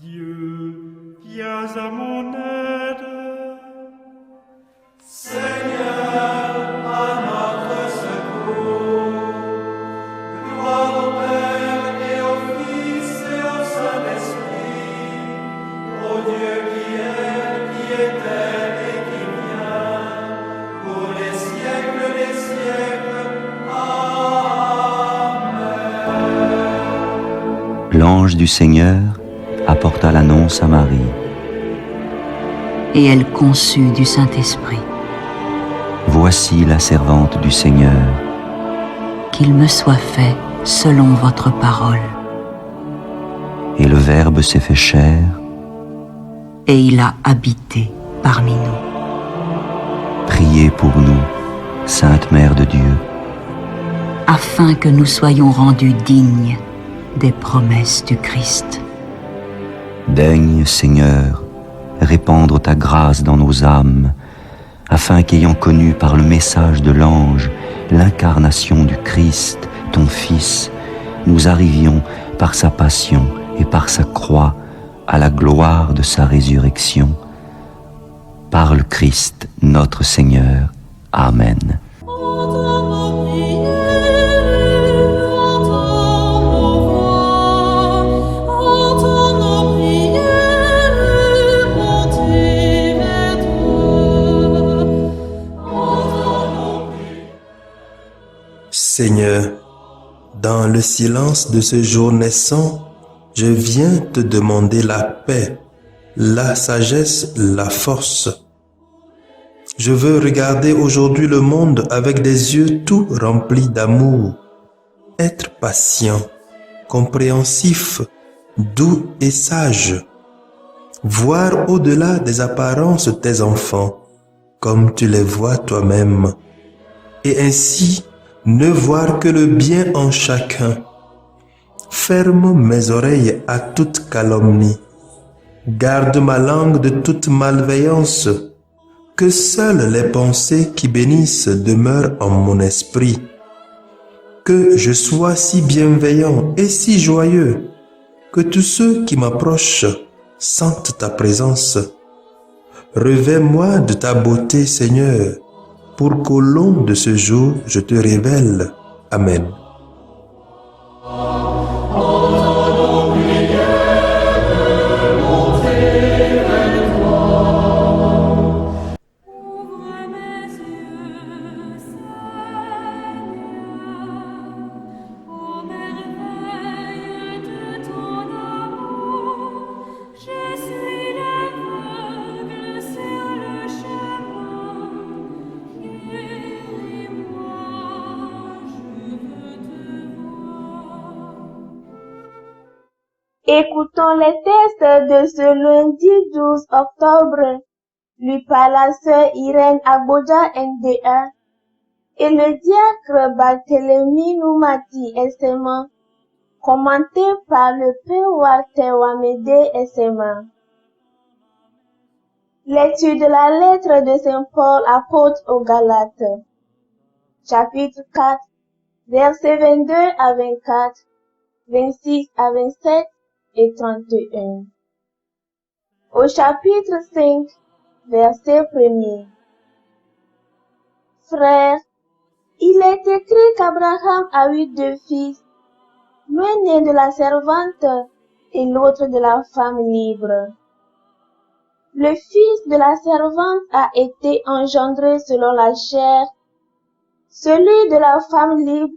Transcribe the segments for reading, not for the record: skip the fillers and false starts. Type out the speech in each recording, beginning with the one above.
Dieu, viens à mon aide. Seigneur, à notre secours. Gloire au Père et au Fils et au Saint-Esprit, au Dieu qui est, qui était et qui vient, pour les siècles des siècles. Amen. L'ange du Seigneur apporta l'annonce à Marie. Et elle conçut du Saint-Esprit. Voici la servante du Seigneur. Qu'il me soit fait selon votre parole. Et le Verbe s'est fait chair. Et il a habité parmi nous. Priez pour nous, Sainte Mère de Dieu, Afin que nous soyons rendus dignes des promesses du Christ. Daigne, Seigneur, répandre ta grâce dans nos âmes, afin qu'ayant connu par le message de l'ange l'incarnation du Christ, ton Fils, nous arrivions par sa passion et par sa croix à la gloire de sa résurrection. Par le Christ notre Seigneur. Amen. Seigneur, dans le silence de ce jour naissant, je viens te demander la paix, la sagesse, la force. Je veux regarder aujourd'hui le monde avec des yeux tout remplis d'amour, être patient, compréhensif, doux et sage, voir au-delà des apparences tes enfants, comme tu les vois toi-même, et ainsi ne voir que le bien en chacun. Ferme mes oreilles à toute calomnie. Garde ma langue de toute malveillance. Que seules les pensées qui bénissent demeurent en mon esprit. Que je sois si bienveillant et si joyeux, que tous ceux qui m'approchent sentent ta présence. Revêts-moi de ta beauté, Seigneur, pour qu'au long de ce jour, je te révèle. Amen. Écoutons les textes de ce lundi 12 octobre, lu par la sœur Irène Aboja NDA et le diacre Barthélemy Noumati SMA, commenté par le père Walter Wamede SMA. Lecture de la lettre de Saint Paul apôtre aux Galates, chapitre 4, versets 22 à 24, 26 à 27 et 31. Au chapitre 5, verset 1er. Frères, il est écrit qu'Abraham a eu 2 fils, l'un né de la servante et l'autre de la femme libre. Le fils de la servante a été engendré selon la chair, celui de la femme libre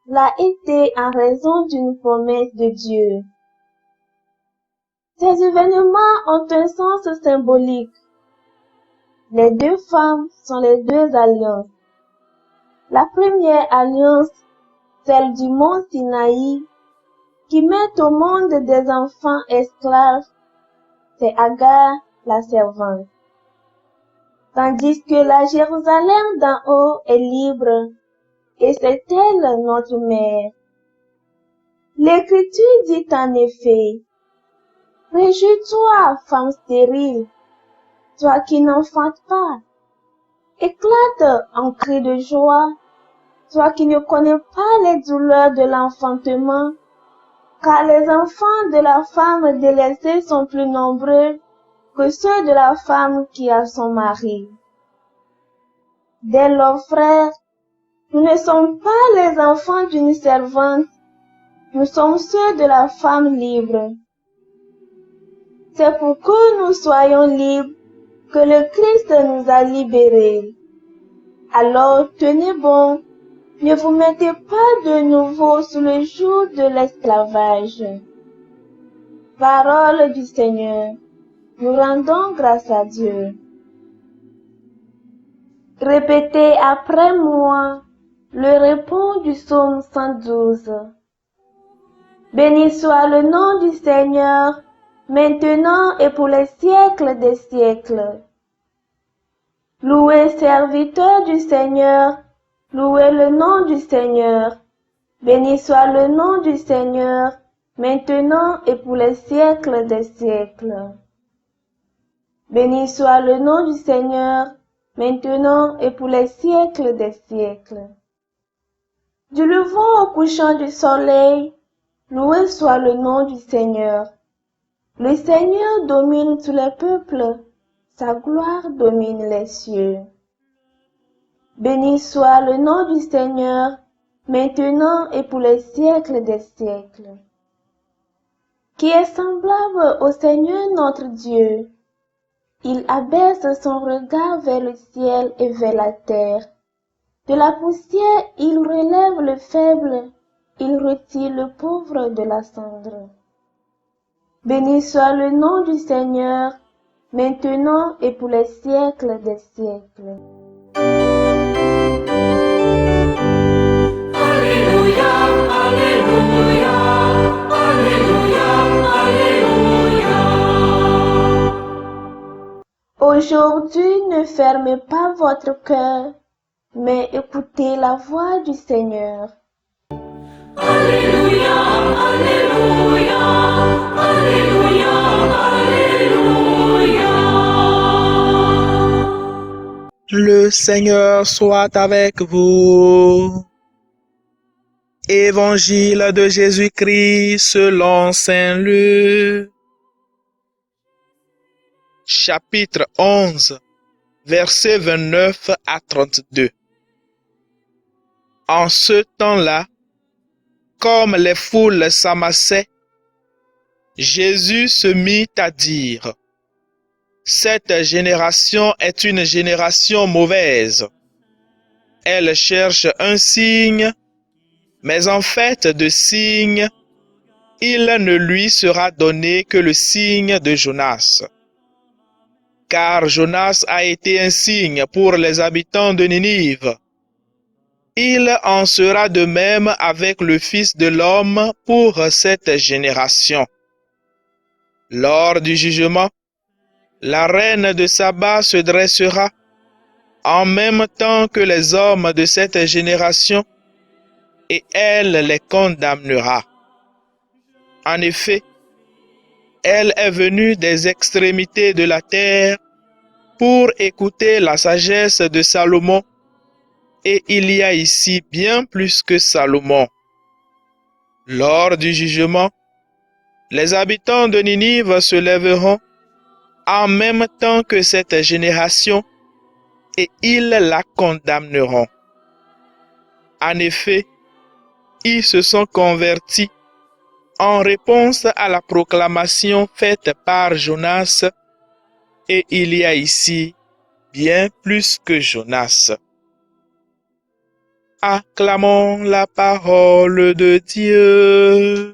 l'a été en raison d'une promesse de Dieu. Ces événements ont un sens symbolique. Les 2 femmes sont les 2 alliances. La première alliance, celle du mont Sinaï, qui met au monde des enfants esclaves, c'est Agar, la servante. Tandis que la Jérusalem d'en haut est libre, et c'est elle notre mère. L'Écriture dit en effet, « Réjouis-toi, femme stérile, toi qui n'enfantes pas. Éclate en cris de joie, toi qui ne connais pas les douleurs de l'enfantement, car les enfants de la femme délaissée sont plus nombreux que ceux de la femme qui a son mari. Dès lors, frères, nous ne sommes pas les enfants d'une servante, nous sommes ceux de la femme libre. C'est pour que nous soyons libres que le Christ nous a libérés. Alors tenez bon, ne vous mettez pas de nouveau sous le joug de l'esclavage. Parole du Seigneur. Nous rendons grâce à Dieu. Répétez après moi le répond du psaume 112. Béni soit le nom du Seigneur, maintenant et pour les siècles des siècles. Louez, serviteurs du Seigneur, louez le nom du Seigneur. Béni soit le nom du Seigneur, maintenant et pour les siècles des siècles. Béni soit le nom du Seigneur, maintenant et pour les siècles des siècles. Du levant au couchant du soleil, loué soit le nom du Seigneur. Le Seigneur domine tous les peuples, sa gloire domine les cieux. Béni soit le nom du Seigneur, maintenant et pour les siècles des siècles. Qui est semblable au Seigneur notre Dieu? Il abaisse son regard vers le ciel et vers la terre. De la poussière, il relève le faible, il retire le pauvre de la cendre. Béni soit le nom du Seigneur, maintenant et pour les siècles des siècles. Alléluia, Alléluia, Alléluia, Alléluia. Aujourd'hui, ne fermez pas votre cœur, mais écoutez la voix du Seigneur. Alléluia, Alléluia, Alléluia, Alléluia. Le Seigneur soit avec vous. Évangile de Jésus-Christ selon Saint Luc. Chapitre 11, versets 29 à 32. En ce temps-là, comme les foules s'amassaient, Jésus se mit à dire: Cette génération est une génération mauvaise. Elle cherche un signe, mais en fait de signe, il ne lui sera donné que le signe de Jonas. Car Jonas a été un signe pour les habitants de Ninive. Il en sera de même avec le Fils de l'homme pour cette génération. Lors du jugement, la reine de Saba se dressera en même temps que les hommes de cette génération, et elle les condamnera. En effet, elle est venue des extrémités de la terre pour écouter la sagesse de Salomon, et il y a ici bien plus que Salomon. Lors du jugement, les habitants de Ninive se lèveront en même temps que cette génération, et ils la condamneront. En effet, ils se sont convertis en réponse à la proclamation faite par Jonas, et il y a ici bien plus que Jonas. Acclamons la parole de Dieu.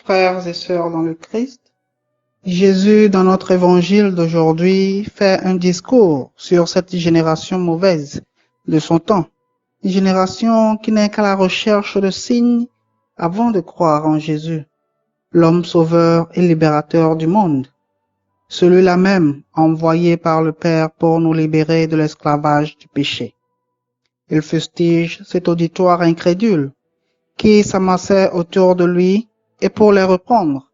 Frères et sœurs dans le Christ, Jésus, dans notre évangile d'aujourd'hui, fait un discours sur cette génération mauvaise de son temps. Une génération qui n'est qu'à la recherche de signes avant de croire en Jésus, l'homme sauveur et libérateur du monde. Celui-là même envoyé par le Père pour nous libérer de l'esclavage du péché. Il fustige cet auditoire incrédule qui s'amassait autour de lui et pour les reprendre,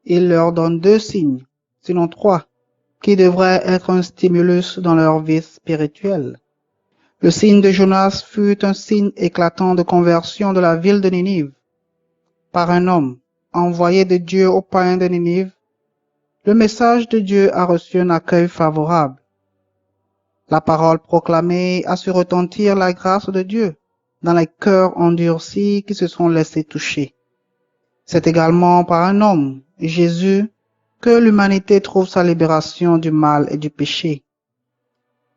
il leur donne 2 signes, sinon 3, qui devraient être un stimulus dans leur vie spirituelle. Le signe de Jonas fut un signe éclatant de conversion de la ville de Ninive par un homme envoyé de Dieu aux païens de Ninive. Le message de Dieu a reçu un accueil favorable. La parole proclamée a su retentir la grâce de Dieu dans les cœurs endurcis qui se sont laissés toucher. C'est également par un homme, Jésus, que l'humanité trouve sa libération du mal et du péché.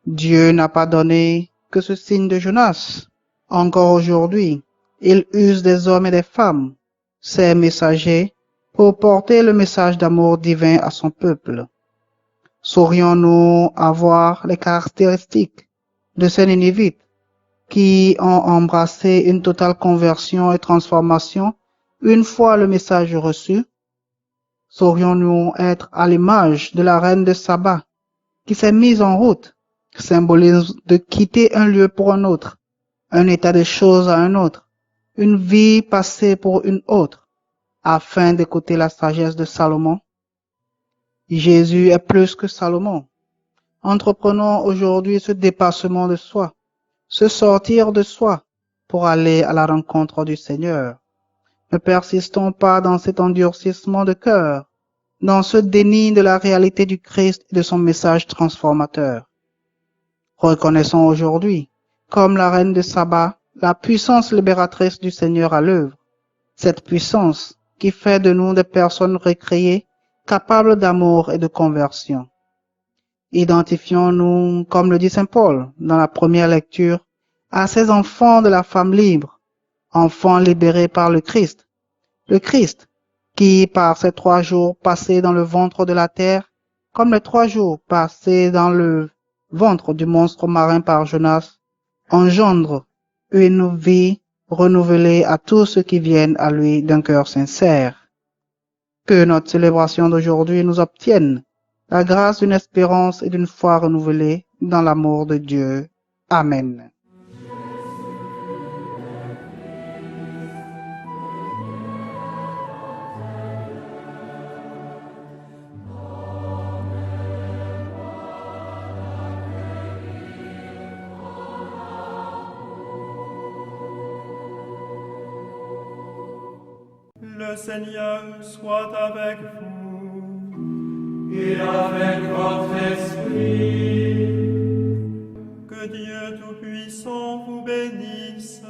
Dieu n'a pas donné que ce signe de Jonas. Encore aujourd'hui, il use des hommes et des femmes, ses messagers, pour porter le message d'amour divin à son peuple. Saurions-nous avoir les caractéristiques de ces Ninivites qui ont embrassé une totale conversion et transformation une fois le message reçu? Saurions-nous être à l'image de la reine de Saba qui s'est mise en route, symbolise de quitter un lieu pour un autre, un état de choses à un autre, une vie passée pour une autre, afin d'écouter la sagesse de Salomon? Jésus est plus que Salomon. Entreprenons aujourd'hui ce dépassement de soi, ce sortir de soi pour aller à la rencontre du Seigneur. Ne persistons pas dans cet endurcissement de cœur, dans ce déni de la réalité du Christ et de son message transformateur. Reconnaissons aujourd'hui, comme la reine de Saba, la puissance libératrice du Seigneur à l'œuvre. Cette puissance qui fait de nous des personnes recréées, capables d'amour et de conversion. Identifions-nous, comme le dit Saint Paul dans la première lecture, à ces enfants de la femme libre, enfants libérés par le Christ qui, par ces 3 jours passés dans le ventre de la terre, comme les 3 jours passés dans le ventre du monstre marin par Jonas, engendre une vie renouvelée à tous ceux qui viennent à lui d'un cœur sincère. Que notre célébration d'aujourd'hui nous obtienne la grâce d'une espérance et d'une foi renouvelée dans l'amour de Dieu. Amen. Le Seigneur soit avec vous. Et avec votre esprit. Que Dieu Tout-Puissant vous bénisse,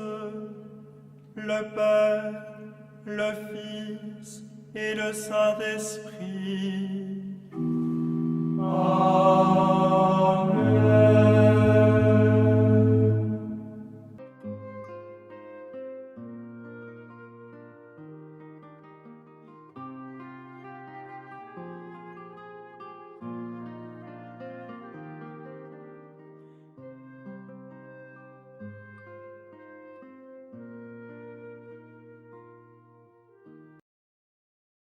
le Père, le Fils et le Saint-Esprit. Amen.